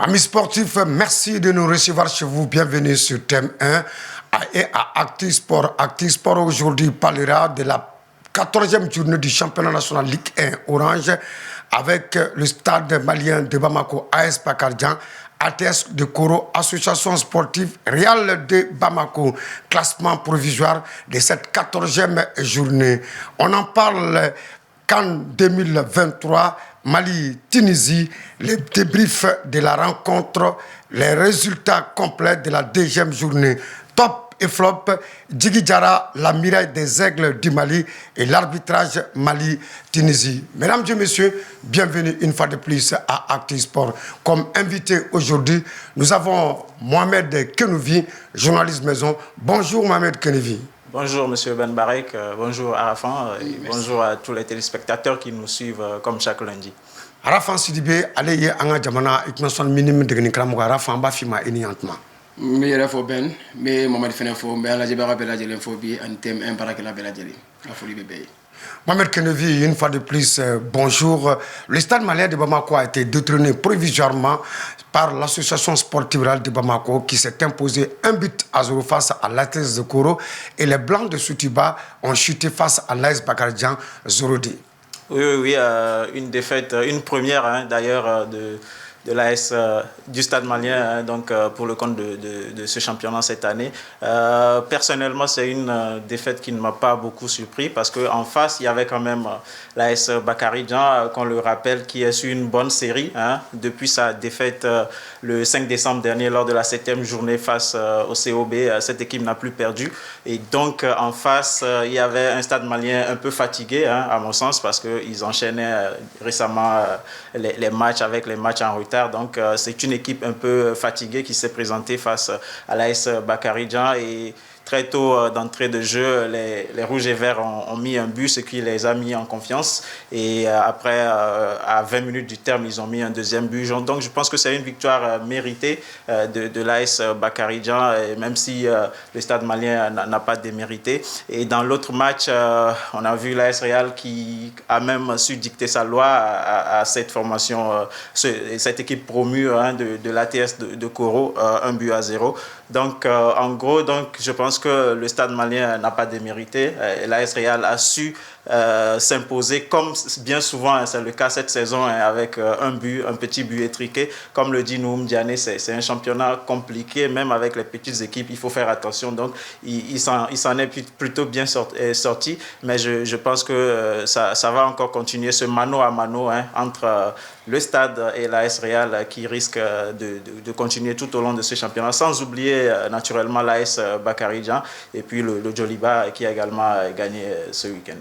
Amis sportifs, merci de nous recevoir chez vous. Bienvenue sur Thème 1 et à Actu Sport. Actu Sport aujourd'hui parlera de la 14e journée du championnat national Ligue 1 Orange avec le stade malien de Bamako, AS Bakardian, ATS de Koro, Association sportive Real de Bamako, classement provisoire de cette 14e journée. On en parle qu'en 2023, Mali-Tunisie, les débriefs de la rencontre, les résultats complets de la deuxième journée. Top et flop, Djigui Diarra, la miraille des aigles du Mali et l'arbitrage Mali-Tunisie. Mesdames et messieurs, bienvenue une fois de plus à Actu Sport. Comme invité aujourd'hui, nous avons Mohamed Kenouvi, journaliste maison. Bonjour Mohamed Kenouvi. Bonjour M. Ben Barek, bonjour Arafan, bonjour à tous les téléspectateurs qui nous suivent comme chaque lundi. Arafan Sidibé, allez anga jamana iknason minime de Nikramoga Arafan Bafima eniantma. Mais Ben, mais Mohamed Fenefo, mais la Jabara Bella Jelenphobie, un thème imparable la Bella Jeli, la folie bébé. Mohamed Kenouvi, une fois de plus, bonjour. Le stade malien de Bamako a été détrôné provisoirement par l'association sportive rurale de Bamako qui s'est imposé 1-0 face à l'ATS de Koro et les Blancs de Soutiba ont chuté face à l'AS Bakardian 0-2. Oui, une défaite, une première d'ailleurs de l'AS du Stade malien donc, pour le compte de ce championnat cette année. Personnellement, c'est une défaite qui ne m'a pas beaucoup surpris parce qu'en face, il y avait quand même l'AS Bakardian, qu'on le rappelle, qui est sur une bonne série depuis sa défaite le 5 décembre dernier lors de la 7e journée face au COB. Cette équipe n'a plus perdu. Et donc, en face, il y avait un Stade malien un peu fatigué, à mon sens, parce qu'ils enchaînaient récemment les matchs avec les matchs en retard. Donc, c'est une équipe un peu fatiguée qui s'est présentée face à l'AS Bakardian et très tôt d'entrée de jeu, les Rouges et Verts ont mis un but, ce qui les a mis en confiance. Et après, à 20 minutes du terme, ils ont mis un deuxième but. Donc, je pense que c'est une victoire méritée de l'AS Bakardian, même si le Stade malien n'a pas démérité. Et dans l'autre match, on a vu l'AS Real qui a même su dicter sa loi à cette formation, cette équipe promue de l'ATS de Koro, 1-0. Donc, en gros, je pense que le Stade malien n'a pas démérité. L'AS Real a su s'imposer, comme bien souvent, c'est le cas cette saison, avec un petit but étriqué. Comme le dit Noum Diané, c'est un championnat compliqué, même avec les petites équipes, il faut faire attention. Donc, il s'en est plutôt bien sorti, mais je pense que ça va encore continuer, ce mano à mano entre le Stade et l'AS Real qui risque de continuer tout au long de ce championnat, sans oublier naturellement l'AS Bakardian et puis le Djoliba qui a également gagné ce week-end.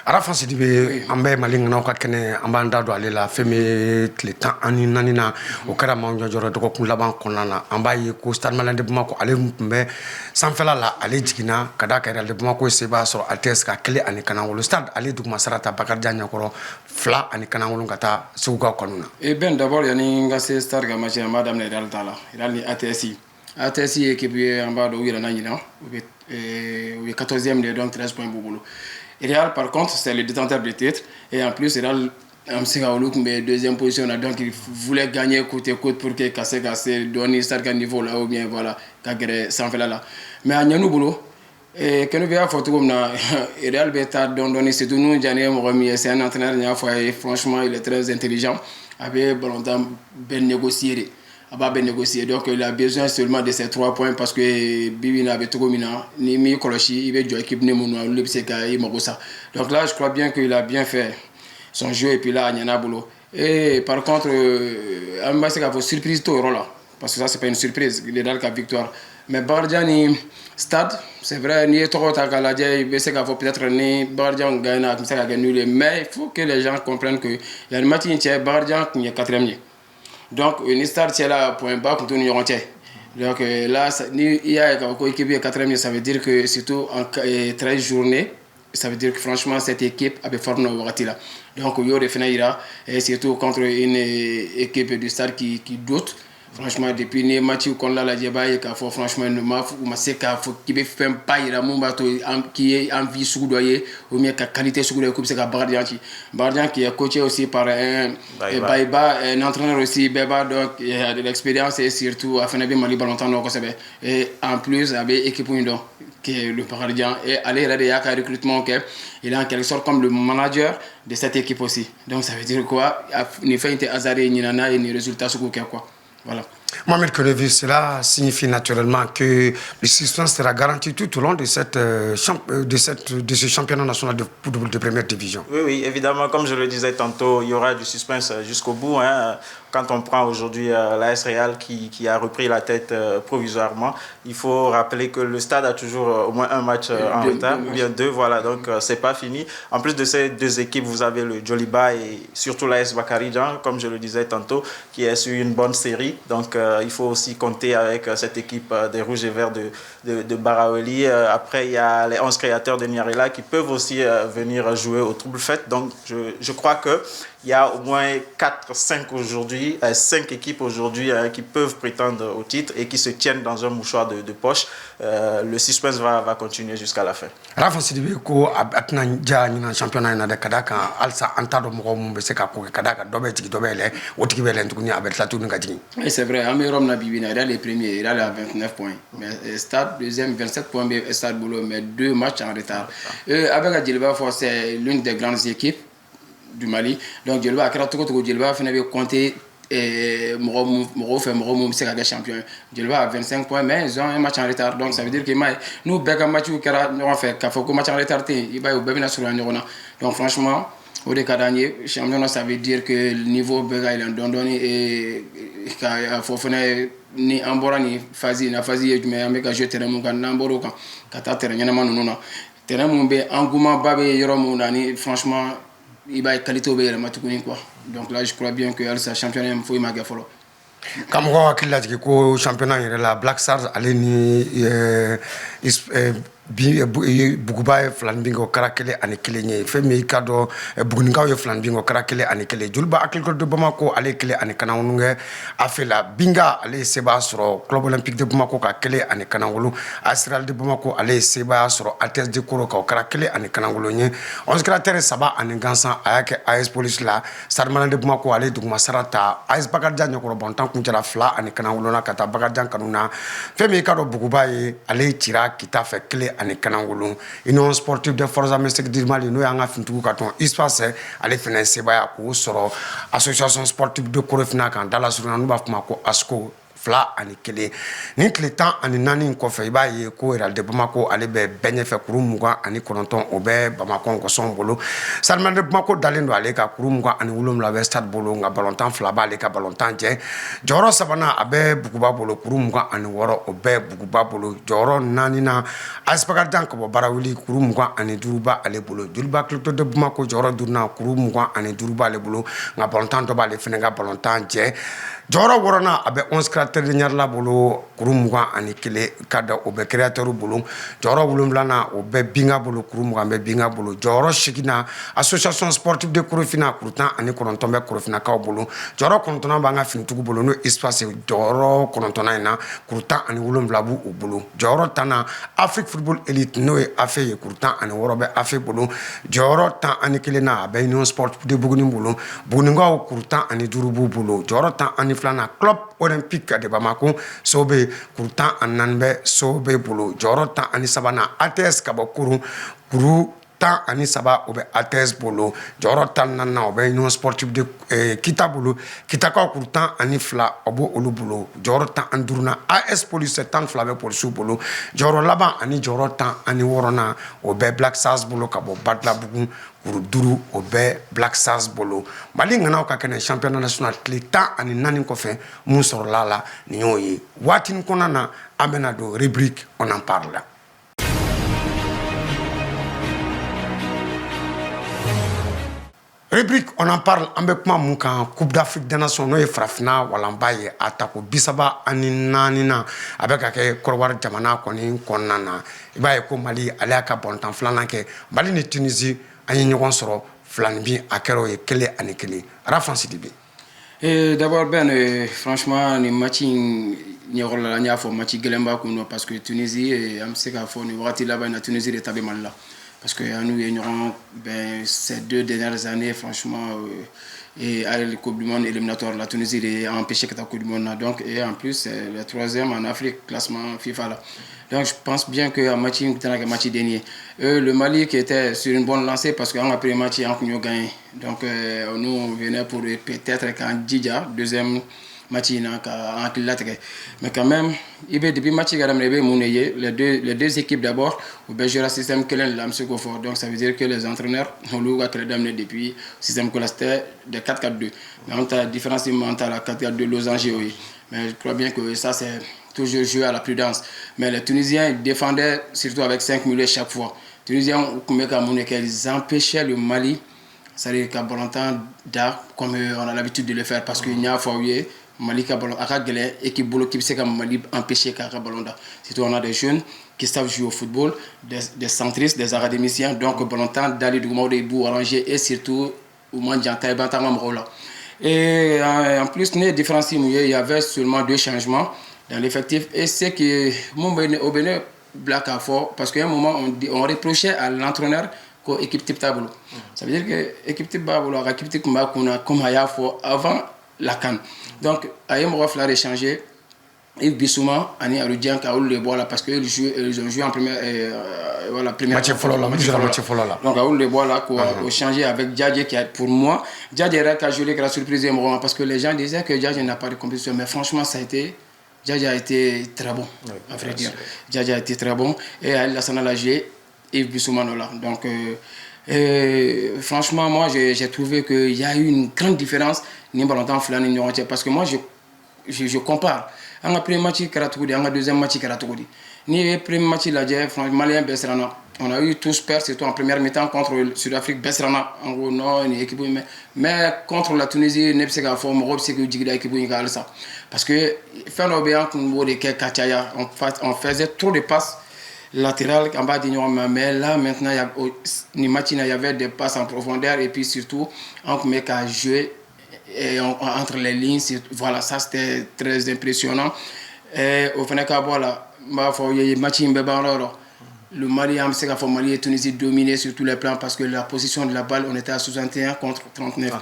Arafan Sidibé, ambe maling na okat kene ambanda do alela feme le temps ani nanina o kara manjo joro to ko laban konana ambaye ko stade malien de Bamako ale mbe sanfela la ale jigina kada ka de Bamako seba so ATS ka kele ani kana wolo stade ale duguma sarata Bakardian nyakoro fla ani kana wolo ngata suga konuna Et Ben d'abord yani ngase stade ga match madame ne dal tala il ni ATS équipe en bas do yira nanyina ou 14e de donc 13 points boubou. Real, par contre, c'est le détenteur de titre. Et en plus, Real, mais deuxième position, donc il voulait gagner côte à côte pour que Kassé donne un certain niveau là, ou bien voilà, Kagere s'en fait là. Mais à Nyanou Boulot, et que nous voyons photo comme ça, Real Beta donné, c'est tout nous, c'est un entraîneur, franchement, il est très intelligent, avec longtemps bien négocié. Donc il a besoin seulement de ces 3 points parce que Bibi n'avait trop ni mis Kolochi, il veut jouer équipe donc là je crois bien qu'il a bien fait son jeu et puis là il y en a boulot. Et par contre c'est qu'il faut surprise tout là parce que ça c'est pas une surprise, il est dans la victoire. Mais Bakardian stade, c'est vrai, ni trop takaladje, il sait qu'il faut peut-être ni Bakardian gagne comme ça gagner, mais il faut que les gens comprennent que il y a une match entière Bakardian qui est 4e. Donc, une stade, c'est là, point bas, comme tout le monde. Donc, là, il y a une équipe 4e, ça veut dire que surtout en 13 journées, ça veut dire que franchement, cette équipe avait formé au Wakati là. Donc, il y aura et surtout contre une équipe du stade qui doute. Franchement, depuis les matchs qu'on l'a dit, franchement, c'est qu'il veut faire un paille qui est en vie sous-doyer, ou bien qualité sous-doyer, comme c'est Bardian qui est coaché aussi par un entraîneur aussi, Beba, donc il a de l'expérience et surtout a fait un Mali Ballontan. Et en plus, avec équipe qui est le Bardian, et aller à un recrutement, il est en quelque sorte comme le manager de cette équipe aussi. Donc ça veut dire quoi? Il fait un hasard et il résultats sur quoi. Voilà. Mohamed Konevi, cela signifie naturellement que le suspense sera garanti tout au long de ce championnat national de football de première division. Oui, évidemment, comme je le disais tantôt, il y aura du suspense jusqu'au bout. Quand on prend aujourd'hui l'AS Real qui a repris la tête provisoirement, il faut rappeler que le stade a toujours au moins un match en retard, ou bien deux, voilà, donc c'est pas fini. En plus de ces deux équipes, vous avez le Djoliba et surtout l'AS Bakary Djan, comme je le disais tantôt, qui est sur une bonne série. Donc il faut aussi compter avec cette équipe des Rouges et Verts de Baraoli. Après, il y a les 11 créateurs de Niarela qui peuvent aussi venir jouer au Trouble Fête. Donc je crois que il y a au moins 5 équipes aujourd'hui qui peuvent prétendre au titre et qui se tiennent dans un mouchoir de poche. Le suspense va continuer jusqu'à la fin. Rafa Sidibe ko atna ja ni championnat na de kadaka alsa antado mo mo se ka ko kadaka dobe tiki dobele otiki bele ntukuni abet la tuni ngati. Oui, c'est vrai, Amirom Nabibina, il a les premiers, il a 29 points. Mais Stade deuxième 27 points, mais Stade Boulot, mais 2 matchs en retard. Avec Adjelba, c'est l'une des grandes équipes du Mali. Donc Djelba a créé tout Djelba a compté Moro c'est le champion. Djelba a 25 points, mais ils ont un match en retard. Donc ça veut dire que nous, Beka match où on fait match en retard, il va au sur la neurone. Donc franchement, au décadanier, championnat, ça veut dire que le niveau Beka il est donné et il faut faire ni ambora ni fazi na fazi mais ameka jeu terrain mun kan namboro kan kata terrain nyama nununa terrain mun be engouement babé yoro mun nani franchement il va qualité au matukuni quoi. Donc là je crois bien que Alsa championnat il faut y maga follow. Kamko akilla ko championnat la Black Stars aleni Buguba Flanbingo Karakele and Killing, Femi Kado, Bugunga Flanbingo Karakele and Kele, Julba Akilko de Bamako, Alekele and Kananunga, Afela, Binga, Ale Sebasro, Club Olympique de Bamako, Kele and Kanangulu, Astral de Bamako, Ale Sebasro, Ates de Kuroko, Karakele and Kanangulone, Onskrater Saba and Gansan, Ayake, Ice Police La, Sarman de Bamako, Ale de Masarata, Ice Bagajan, Bontan Kunjala Fla and Kanangulona, Kata Bagajan Kanuna, Femi Kado Bugubai, Ale Tira, Kitafe, Kele ani kanangulu ino sportif de Forza Mystique du Mali no yanga fintu katon espace ale fene sebaya ko soro association sportive de Korofina kan dala suruna no ba fuma ko asko fla ani kele ni kletan ani nani ko fe ba ye ko Real de Bamako ale be benye fe kuru muga ani kononton obe Bamako ko son bolo Salman de Bamako dalendo ale ka kuru muga ani wulum la stade bolo nga balontan fla ba ale ka balontan je joro sabana abe bukuba bolo kuru muga ani woro obe bukuba bolo joro nani na aspaga dank bo barawuli kuru muga ani duruba ale bolo duruba klito de Bamako joro durna kuru muga ani duruba ale bolo nga balontan to ba ale fene nga balontan je joro worona abe 11 créateurs de Niarla bolo kurumuga ani kele kada obe créateur bolo joro wulumlana obe binga bolo kurumuga be binga bolo joro shikina association sportive de Korofina kurutan ani konontombe Korofina ka bolo joro konontona banga fintugu bolo no espace joro konontona ina kurutan ani wulumlabu bolo joro tana Afrique Football Elite no e afe kurutan ani worobe afe bolo joro tan ani kele na abe union sportive de Buguni bolo buninga kurutan ani durubu bolo joro tan ani flana club olympique de Bamako sobe kurutan ananbe sobe bolo joro tan ani sabana ATS kabakuru kuru tan ani saba obe ATS bolo joro tan nanna obe union sportive de kita bolo kita ka kurutan ani fla obo olu bolo joro tan anduruna AS police tan fla be police bolo joro laban ani joro tan ani worona obe Black Stars bolo kabo badla bugun duru obe Black Stars bolo Mali ngana ka kene championnat national tlita ani nani ko fe mun soro lala ni yoyi watin konana amena do rubrique on en parle. Rubrique on en parle avec moi mukan Coupe d'Afrique des Nations no e frafina walambaye atako bisaba ani nanina avec ake korwar jamana koni konnana ibaye ko Mali ala ka bontan flananke Mali ni Tunisie ani ɲɔgɔn sɔrɔ filani bi a kɛra o ye kelen ani kelen Rafan Sidibe. D'abord, ben, franchement, le match, il y a match Gelemba parce que Tunisie, et Amseka, là-bas, la Tunisie est tabée mal là. Parce que nous, il y aura ben, ces 2 dernières années, franchement, et à la Coupe du Monde éliminatoire, la Tunisie a empêché que la Coupe du Monde. Donc, et en plus, c'est le 3e en Afrique, classement FIFA là. Donc, je pense bien que match dernier, le Mali qui était sur une bonne lancée parce qu'on a pris le match et on a gagné. Donc, nous, on venait pour peut-être quand Djidja, deuxième match en Kilatre. Mais quand même, depuis le match, les deux équipes d'abord, on joue le système que l'AMSECOFOR. Donc, ça veut dire que les entraîneurs ont le depuis le système que c'était de 4-4-2. Mais on a la différence entre la 4-4-2 losange. Mais je crois bien que ça, c'est toujours jouer à la prudence. Mais les Tunisiens défendaient surtout avec 5 milieux chaque fois. Les Tunisiens, ils empêchaient le Mali, c'est-à-dire qu'à Bolantan, comme on a l'habitude de le faire, parce qu'il y a un foyer, Mali a gagné et qui s'est empêché qu'à Bolantan. Surtout, on a des jeunes qui savent jouer au football, des centristes, des académiciens, donc Bolantan, Dali Dougoumou, Bou Oranger et surtout, Ouman Djanta et Bantamam Rola. Et en plus, il y avait seulement 2 changements dans l'effectif. Et c'est que au Bénin, Black a fort, parce qu'à un moment, on reprochait à l'entraîneur que l'équipe type tableau. Ça veut dire que l'équipe type tableau, l'équipe type qu'on a comme fort avant la CAN. Donc, à un moment, il fallait changer. Et Bissouma, Ani Arudian, Kaoul le bois là, parce qu'ils ont joué en première. Voilà, première match follow là. Donc, Kaoul le bois là, qu'on a changé avec Djadje, qui a, pour moi, Djadje a joué la surprise de moment, parce que les gens disaient que Djadje n'a pas de compétition. Mais franchement, Djadje a été très bon, à vrai dire. Djadje a été très bon. Et Alassane Lagé et Bissouma là. Donc, franchement, moi, j'ai trouvé qu'il y a eu une grande différence. Parce que moi, je compare. On a pris match Karatoudi, on a deuxième match Karatoudi. Ni le premier match la Malien Besrana. On a eu tous peur, surtout en première mi-temps contre le Sud-Afrique Besrana. En gros, non, une équipe. Mais contre la Tunisie, Nepsega Forme, Europe, c'est que Djigida équipe ça. Parce que faire l'obéant on faisait trop de passes latérales en bas d'ignorant. Mais là, maintenant, il y avait des passes en profondeur et puis surtout, on met qu'à jouer. Et entre les lignes, voilà, ça c'était très impressionnant. Et au final, voilà, le Mali et Tunisie dominaient sur tous les plans parce que la position de la balle, on était à 61 contre 39.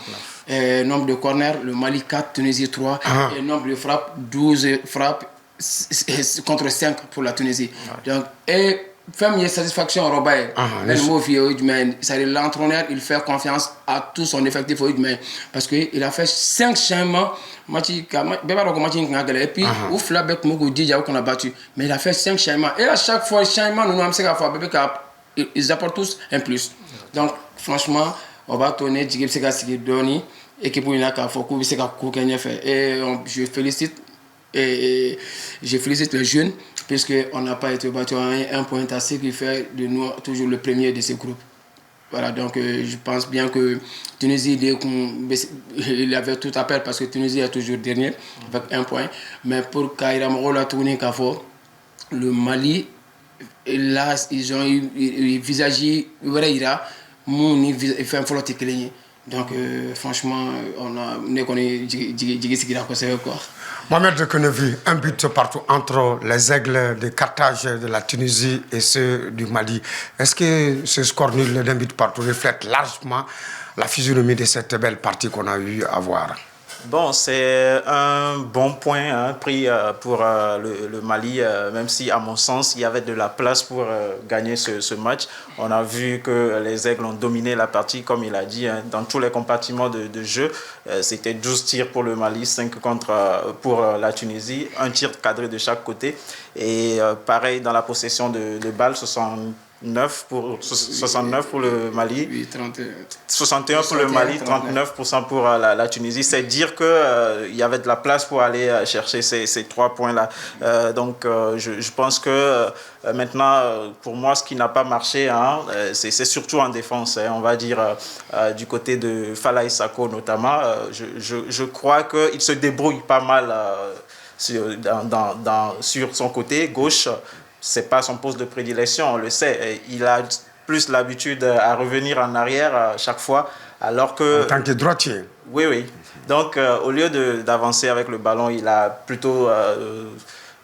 Et nombre de corners, le Mali 4, Tunisie 3. Et nombre de frappes, 12 frappes contre 5 pour la Tunisie. Donc, et famille satisfaction au Robert. L'entraîneur, il fait confiance à tout son effectif parce qu'il a fait 5 changements. Et puis, qu'on a battu. Mais il a fait 5 changements. Et à chaque fois, changement, ils apportent tous un plus. Donc, franchement, on va tourner et je félicite. Et je félicite les jeunes, puisqu'on n'a pas été battu à un point à ce qui fait de nous toujours le premier de ces groupes. Voilà, donc je pense bien que Tunisie, il avait tout à perdre parce que Tunisie est toujours dernier avec 1 point. Mais pour Kaira Morola tourner le Mali, là, ils ont eu visagé, il fait un flotte cligné. Donc, franchement, on a quoi. Mohamed de Kenevi, un but partout entre les Aigles de Carthage de la Tunisie et ceux du Mali. Est-ce que ce score nul d'un but partout reflète largement la physionomie de cette belle partie qu'on a eu à voir? Bon, c'est un bon point pris pour le Mali, même si, à mon sens, il y avait de la place pour gagner ce match. On a vu que les Aigles ont dominé la partie, comme il a dit, dans tous les compartiments de jeu. C'était 12 tirs pour le Mali, 5 pour la Tunisie, un tir cadré de chaque côté. Et pareil, dans la possession de balles, 69 pour le Mali, 61 pour le Mali, 39% pour la Tunisie. C'est dire qu'il y avait de la place pour aller chercher ces 3 points-là. Donc, je pense que maintenant, pour moi, ce qui n'a pas marché, c'est surtout en défense. On va dire du côté de Falaye Sako notamment. Je crois qu'il se débrouille pas mal sur son côté gauche. C'est pas son poste de prédilection, on le sait. Il a plus l'habitude à revenir en arrière chaque fois, alors que... En tant que droitier. Oui, oui. Donc, au lieu d'avancer avec le ballon, il a plutôt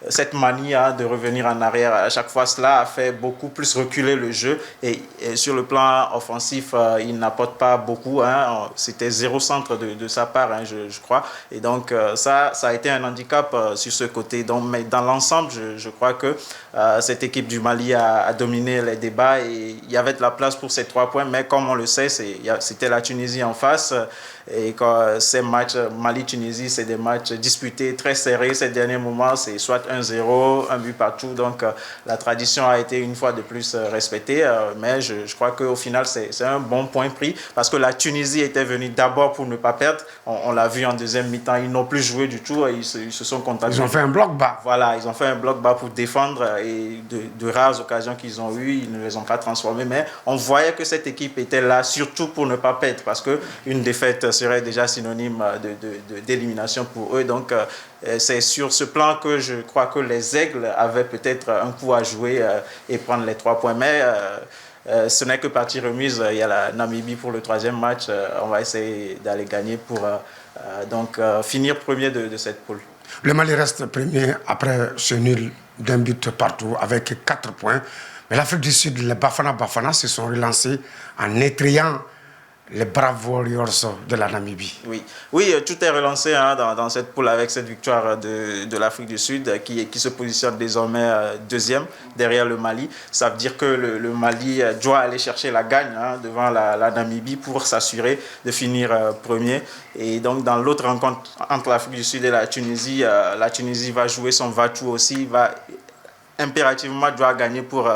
cette manie de revenir en arrière. À chaque fois, cela a fait beaucoup plus reculer le jeu. Et sur le plan offensif, il n'apporte pas beaucoup. Hein. C'était 0 centre de sa part, hein, je crois. Et donc, ça a été un handicap sur ce côté. Donc, mais dans l'ensemble, je crois que cette équipe du Mali a dominé les débats et il y avait de la place pour ces 3 points. Mais comme on le sait, c'était la Tunisie en face. Et quand ces matchs Mali-Tunisie, c'est des matchs disputés, très serrés. Ces derniers moments, c'est soit 1-0, un but partout. Donc, la tradition a été une fois de plus respectée. Mais je crois qu'au final, c'est un bon point pris parce que la Tunisie était venue d'abord pour ne pas perdre. On l'a vu en deuxième mi-temps, ils n'ont plus joué du tout. Ils se sont contentés. Ils ont fait un bloc bas. Voilà, ils ont fait un bloc bas pour défendre et de rares occasions qu'ils ont eues, ils ne les ont pas transformées. Mais on voyait que cette équipe était là surtout pour ne pas perdre parce qu'une défaite serait déjà synonyme d'élimination pour eux. Donc, c'est sur ce plan que je crois que les Aigles avaient peut-être un coup à jouer et prendre les 3 points. Mais ce n'est que partie remise. Il y a la Namibie pour le 3e match. On va essayer d'aller gagner pour finir premier de cette poule. Le Mali reste premier après ce nul d'un but partout avec 4 points. Mais l'Afrique du Sud, les Bafana se sont relancés en étrayant les Braves Warriors de la Namibie. Oui, tout est relancé dans cette poule avec cette victoire de l'Afrique du Sud qui se positionne désormais 2e derrière le Mali. Ça veut dire que le Mali doit aller chercher la gagne devant la Namibie pour s'assurer de finir premier. Et donc dans l'autre rencontre entre l'Afrique du Sud et la Tunisie va jouer son va-tout aussi, impérativement doit gagner pour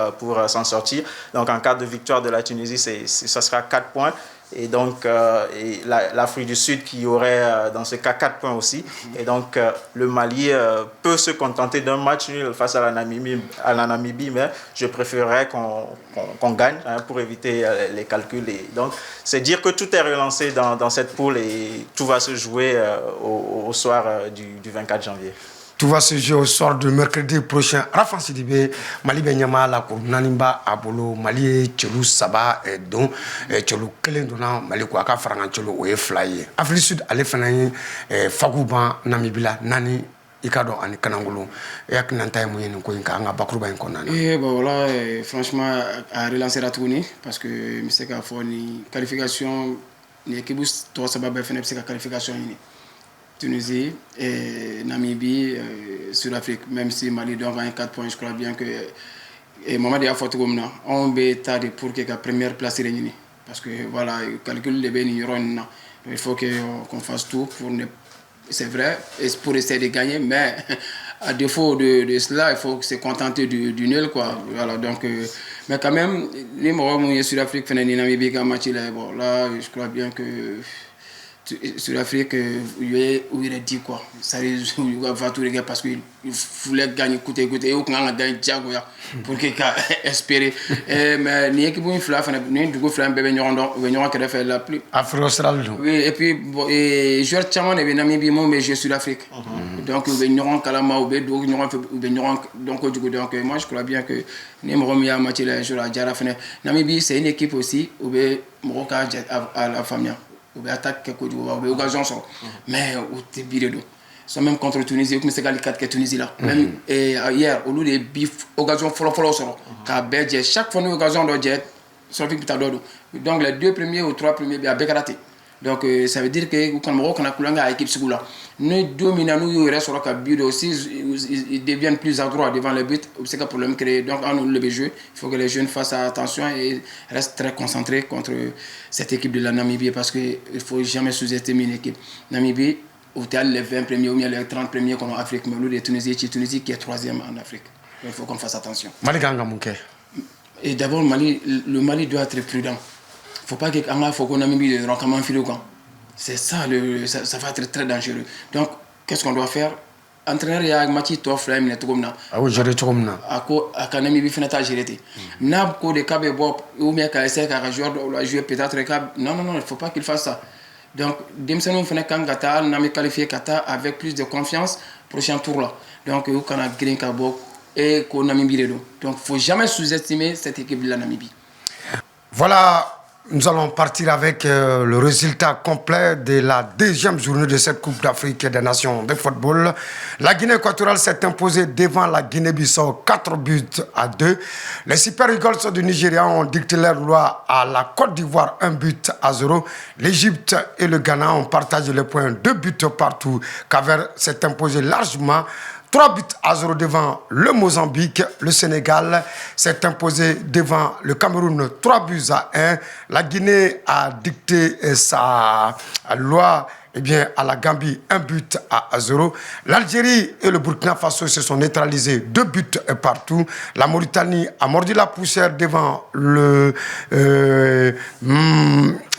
s'en sortir. Donc en cas de victoire de la Tunisie, ça sera 4 points. Et donc, l'Afrique du Sud qui aurait, dans ce cas, 4 points aussi. Et donc, le Mali peut se contenter d'un match nul face à la Namibie, mais je préférerais qu'on gagne pour éviter les calculs. Et donc, c'est dire que tout est relancé dans cette poule et tout va se jouer au soir du 24 janvier. Tout va se jouer au soir de mercredi prochain. Rafan Sidibé, Mali Benyama, la Nanimba, Abolo, Mali, Tchelou, Saba, et donc, Tchelou, Kelendona, Mali Kouaka, Frangan, Tchelou, et Fly. Afrique Sud, allez faire Fagouban, Namibila, Nani, Ikado, Ani Kanangolo, et Aknanta, Moyen, Koinka, Bakruba, Konana. Et bon, voilà, franchement, à relancer la tournée, parce que M. Kafoni, qualification, l'équipe, toi, ça va faire une qualification. Tunisie et Namibie, Sud-Afrique, même si Mali doit gagner 4 points, je crois bien que Mohamed Yafoto on va être pour que la première place réunie. Parce que voilà, le calcul de Bénin, il faut qu'on fasse tout pour ne. C'est vrai, pour essayer de gagner, mais à défaut de cela, il faut se contenter du nul, quoi. Voilà, donc, mais quand même, les Marocains Sud-Afrique, Namibie, bon, là, je crois bien que. Sur l'Afrique, où il a dit quoi, ça va tout regarder parce qu'il voulait gagner, coûter, et on a gagné Diago pour qu'il espérer. Mais il y a qui vont faire, du coup, faire un bébé qui a fait la pluie. Afro-Austral. Oui, et puis, joueur Tchaman et Namibie, mais je suis l'Afrique. Donc, il y aura un Kalama, donc moi, je crois bien que Nemromia, Mathieu, Namibie, c'est une équipe aussi, où Moroka à la famille. Ou attaque quelque chose, ou occasion mais ou t'es biré d'eau. Ça même contre Tunisie, comme c'est le cas de Tunisie là. Même hier, au lieu de bif, occasion follow sur chaque fois une occasion de jet, sur le putain d'eau. Donc les 2 premiers ou 3 premiers, bien bécaraté. Donc ça veut dire que quand on a coulé à l'équipe là, nous dominons, nous restons sur le but aussi, ils deviennent plus adroits devant le but. C'est un problème créé. Donc on le jeu, il faut que les jeunes fassent attention et restent très concentrés contre cette équipe de la Namibie parce qu'il ne faut jamais sous-estimer une équipe. Namibie, au théâtre, les 20 premiers ou bien les 30 premiers qu'on a en Afrique, mais nous, les Tunisiens, Tunisie qui est 3e en Afrique. Donc, il faut qu'on fasse attention. Mali Gangamouké. Et d'abord, le Mali doit être prudent. Il ne faut pas qu'on ait mis des comment filer. C'est ça, ça va être très dangereux. Donc, qu'est-ce qu'on doit faire? Entraîneur il y a Mati Tofla mais tout comme ça. Ah oui, gérer tout comme ça. À Kanami bi fenata gérer. N'a ko de kabe bob ou bien ka essayer ka jouer peut-être non, il faut pas qu'il fasse ça. Donc Demseno fena kan gata na me qualifier kata avec plus de confiance prochain tour là. Donc au kana green ka bob et ko Namibie do. Donc faut jamais sous-estimer cette équipe de la Namibie. Voilà Nous allons partir avec le résultat complet de la deuxième journée de cette Coupe d'Afrique des Nations de football. La Guinée équatoriale s'est imposée devant la Guinée-Bissau 4-2. Les Super Eagles du Nigeria ont dicté leur loi à la Côte d'Ivoire 1-0. L'Égypte et le Ghana ont partagé les points 2 buts partout. Cap-Vert s'est imposé largement 3-0 devant le Mozambique. Le Sénégal s'est imposé devant le Cameroun 3-1. La Guinée a dicté sa loi à la Gambie 1-0. L'Algérie et le Burkina Faso se sont neutralisés 2 buts partout. La Mauritanie a mordu la poussière devant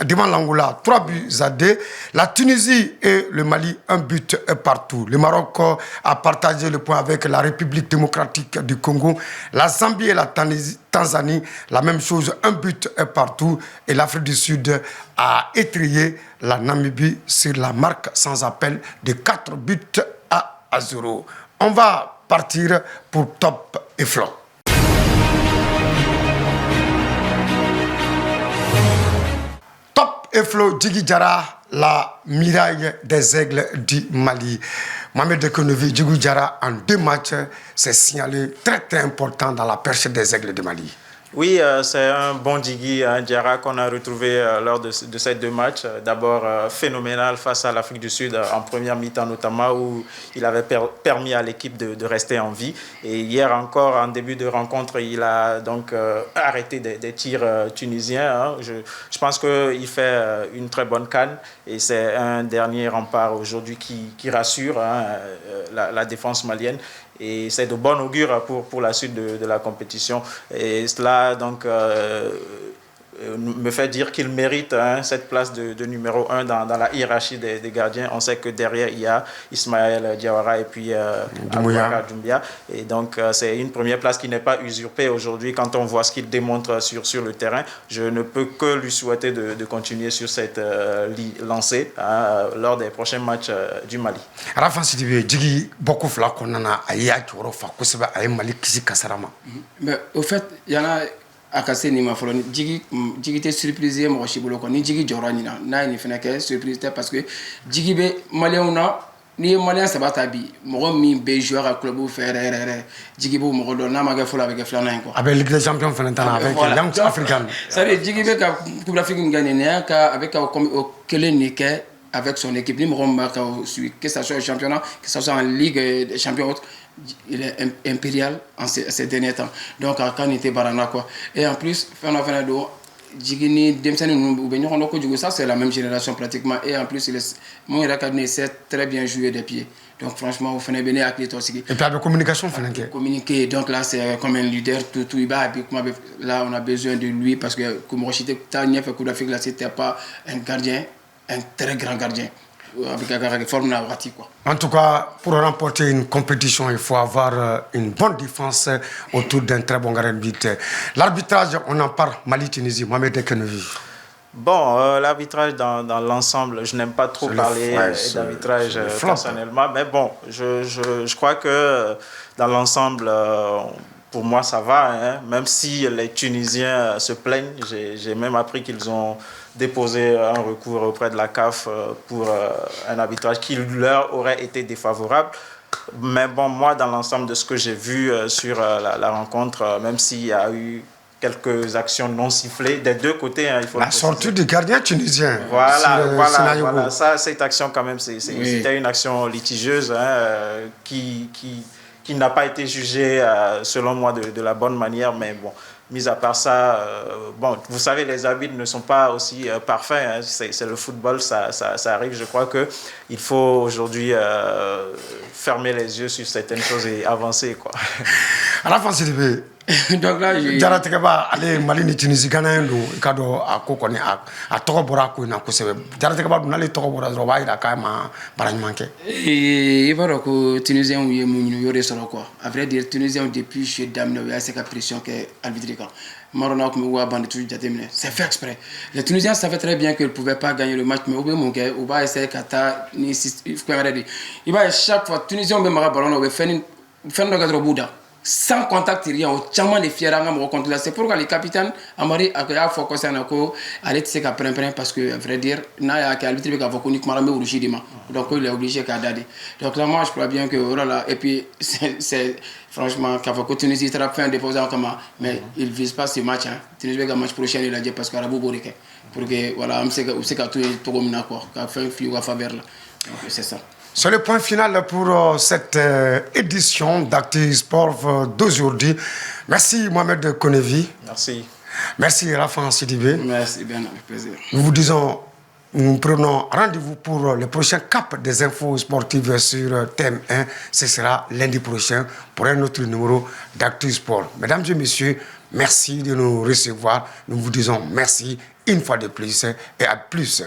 l'Angola 3-2. La Tunisie et le Mali 1 but partout. Le Maroc a partagé le point avec la République démocratique du Congo. La Zambie et la Tanzanie, la même chose, 1 but partout. Et l'Afrique du Sud a étrillé la Namibie sur la marque sans appel de 4-0. On va partir pour Top et Flop. Top et Flop, Djigui Diarra, la miraille des aigles du Mali. Mohamed Dekonevi, Djigui Diarra, en 2 matchs, s'est signalé très important dans la perche des aigles du Mali. Oui, c'est un bon Djigui Diarra qu'on a retrouvé lors de ces 2 matchs. D'abord, phénoménal face à l'Afrique du Sud en première mi-temps notamment, où il avait permis à l'équipe de rester en vie. Et hier encore, en début de rencontre, il a donc arrêté des tirs tunisiens. Je pense qu'il fait une très bonne CAN et c'est un dernier rempart aujourd'hui qui rassure la défense malienne. Et c'est de bon augure pour la suite de la compétition. Et cela donc me fait dire qu'il mérite cette place de numéro 1 dans la hiérarchie des gardiens. On sait que derrière, il y a Ismaël Diawara et puis Aboubacar Doumbia. Et donc, c'est une première place qui n'est pas usurpée aujourd'hui quand on voit ce qu'il démontre sur le terrain. Je ne peux que lui souhaiter de continuer sur cette lancée lors des prochains matchs du Mali. Rafa Sidibé, Djigui, beaucoup de qu'on a Mali Kisi Kasarama. Mais au fait, il y en a à casser ni ma folie. Djigui était surprisé, moi je suis ni Djigui Joranina. N'a fait que surprise parce que Djigui be malien ni malien ça va tabi. Moi mi be joueur à club ou faire Djigui bo mo do na ma ga fola avec flanin quoi. Avec Ligue des Champions fenêtre avec Young African. Ça veut Djigui be ka Coupe d'Afrique gagné avec au Kelenique avec son équipe, que ce soit au championnat, que ce soit en Ligue des Champions, il est impérial en ces derniers temps. Donc, quand il était barana quoi. Et en plus, ça c'est la même génération pratiquement. Et en plus, mon Irakadne sait très bien jouer des pieds. Donc franchement, on fait bien avec les aussi. Et puis avec communication, communiquer. Donc là, c'est comme un leader tout là, on a besoin de lui parce que comme Rochite Tania fait Coupe d'Afrique là, c'était pas un gardien, un très grand gardien. En tout cas, pour remporter une compétition, il faut avoir une bonne défense autour d'un très bon gardien de but. L'arbitrage, on en parle, Mali-Tunisie, Mohamed Dekonevi. Bon, l'arbitrage dans l'ensemble, je n'aime pas trop parler d'arbitrage personnellement, mais bon, je crois que dans l'ensemble, pour moi ça va, même si les Tunisiens se plaignent. J'ai même appris qu'ils ont déposé un recours auprès de la CAF pour un arbitrage qui leur aurait été défavorable. Mais bon, moi, dans l'ensemble de ce que j'ai vu sur la rencontre, même s'il y a eu quelques actions non sifflées des 2 côtés, il faut la sortie du gardien tunisien. Voilà. Ça, cette action quand même, c'était une action litigieuse qui n'a pas été jugée selon moi de la bonne manière, mais bon. Mis à part ça, bon, vous savez, les arbitres ne sont pas aussi parfaits. C'est le football, ça arrive. Je crois qu'il faut aujourd'hui fermer les yeux sur certaines choses et avancer, quoi. À la fin, c'est donc là, Jaratekeba, allez, Mali ni Tunisie, Ghana, Kado, à Kokone, à Togobora, Jaratekeba, n'allez Togobora, Robaï, la Kama, Baranmanke. Et il va dire que Tunisien, il y a sur quoi. À vrai dire, Tunisien, depuis chez Dame, il y a cette pression qui est arbitrée. Marona, c'est fait exprès. Les Tunisiens savaient très bien qu'ils ne pouvaient pas gagner le match, mais on va essayer il va chaque fois, Tunisien, on va ballon, on va faire une Bouddha. sans contact rien o caman de fiyara an ka mɔgɔ contre la c'est pourquoi le capitaine Amari a y'a fɔ kɔsa na ko ale tɛ se ka pɛrɛn parce que à vrai dire n'a y'a kɛ arbitre bɛ k'a fɔ ko ni kumana n bɛ rouge di ma donc il est obligé k'a da de donc là moi je crois bien que o yɔrɔ la et puis c'est franchement k'a fɔ ko Tunisie taara fɛn déposer an kama mais il vise pas ce match hein Tunisie bɛ ka match prochain de lajɛ parce que arabu b'o de kɛ pour que voilà an bɛ se ka u bɛ se ka to yen cogo min na quoi ka fɛn fili u ka faveur la donc c'est ça. C'est le point final pour cette édition d'Actu Sport d'aujourd'hui. Merci Mohamed Konevi. Merci. Merci Rafan Sidibé. Merci bien, avec plaisir. Nous prenons rendez-vous pour le prochain cap des infos sportives sur Thème 1. Ce sera lundi prochain pour un autre numéro d'Actu Sport. Mesdames et messieurs, merci de nous recevoir. Nous vous disons merci une fois de plus et à plus.